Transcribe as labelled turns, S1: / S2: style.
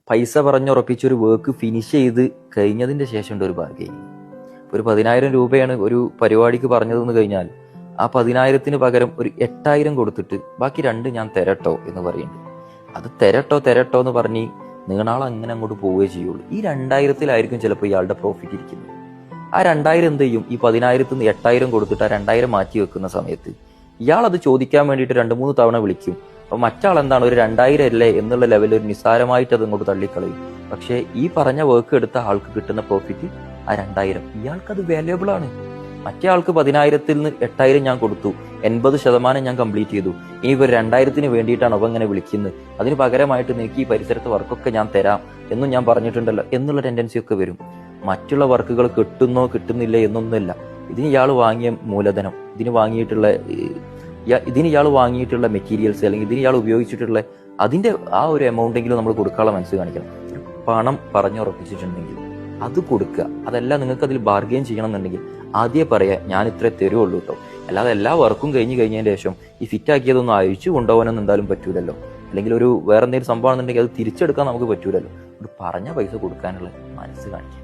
S1: പൈസ പറഞ്ഞുറപ്പിച്ചൊരു work finish ചെയ്ത് കഴിഞ്ഞതിൻ്റെ ശേഷം ഒരു ബാർഗെയിൻ. ഒരു 10,000 രൂപയാണ് ഒരു പരിപാടിക്ക് പറഞ്ഞതെന്ന് കഴിഞ്ഞാൽ ആ 10,000-ന് പകരം ഒരു 8,000 കൊടുത്തിട്ട് ബാക്കി 2 ഞാൻ തരട്ടോ എന്ന് പറയുന്നുണ്ട്. അത് തരട്ടോ എന്ന് പറഞ്ഞ് നീണാളം അങ്ങനെ അങ്ങോട്ട് പോവുകയേ ചെയ്യുള്ളൂ. ഈ 2,000-ലായിരിക്കും ചിലപ്പോൾ ഇയാളുടെ പ്രോഫിറ്റ് ഇരിക്കുന്നത്. ആ 2,000 എന്ത് ചെയ്യും? ഈ 10,000-ന്ന് 8,000 കൊടുത്തിട്ട് ആ 2,000 മാറ്റി വെക്കുന്ന സമയത്ത് ഇയാൾ അത് ചോദിക്കാൻ വേണ്ടിയിട്ട് 2-3 തവണ വിളിക്കും. അപ്പൊ മറ്റാൾ എന്താണ്, ഒരു 2,000 അല്ലേ എന്നുള്ള ലെവലിൽ ഒരു നിസ്സാരമായിട്ട് അത് അങ്ങോട്ട് തള്ളിക്കളയും. പക്ഷേ ഈ പറഞ്ഞ വർക്ക് എടുത്ത ആൾക്ക് കിട്ടുന്ന പ്രോഫിറ്റ് ആ 2,000. ഇയാൾക്കത് വാല്യുബിൾ ആണ്. മറ്റേ ആൾക്ക് 10,000-ൽ 8,000 ഞാൻ കൊടുത്തു, 80% ഞാൻ കംപ്ലീറ്റ് ചെയ്തു. ഇനി ഇവർ 2,000-ന് വേണ്ടിയിട്ടാണ് അവ ഇങ്ങനെ വിളിക്കുന്നത്, അതിന് പകരമായിട്ട് നിനക്ക് ഈ പരിസരത്ത് വർക്കൊക്കെ ഞാൻ തരാം എന്നും ഞാൻ പറഞ്ഞിട്ടുണ്ടല്ലോ എന്നുള്ള ടെൻഡൻസി ഒക്കെ വരും. മറ്റുള്ള വർക്കുകൾ കിട്ടുന്നോ കിട്ടുന്നില്ല എന്നൊന്നുമില്ല. ഇതിന് ഇയാൾ വാങ്ങിയ മൂലധനം, ഇതിന് ഇയാൾ വാങ്ങിയിട്ടുള്ള മെറ്റീരിയൽസ്, അല്ലെങ്കിൽ ഇതിന് ഇയാൾ ഉപയോഗിച്ചിട്ടുള്ള അതിന്റെ ആ ഒരു എമൗണ്ടെങ്കിലും നമ്മൾ കൊടുക്കാനുള്ള മനസ്സ് കാണിക്കണം. പണം പറഞ്ഞുറപ്പിച്ചിട്ടുണ്ടെങ്കിൽ അത് കൊടുക്കുക. അതല്ല നിങ്ങൾക്ക് അതിൽ ബാർഗെയിൻ ചെയ്യണം എന്നുണ്ടെങ്കിൽ ആദ്യം പറയാ ഞാൻ ഇത്ര തരുള്ളൂ കേട്ടോ. അല്ലാതെ എല്ലാ വർക്കും കഴിഞ്ഞതിന് ശേഷം ഈ ഫിറ്റ് ആക്കിയതൊന്നും അഴിച്ചു കൊണ്ടുപോകാനൊന്നും എന്തായാലും പറ്റൂലല്ലോ. അല്ലെങ്കിൽ ഒരു വേറെ എന്തെങ്കിലും സംഭവം ആണെന്നുണ്ടെങ്കിൽ അത് തിരിച്ചെടുക്കാൻ നമുക്ക് പറ്റൂലല്ലോ. പറഞ്ഞ പൈസ കൊടുക്കാനുള്ള മനസ്സ് കാണിക്കുക.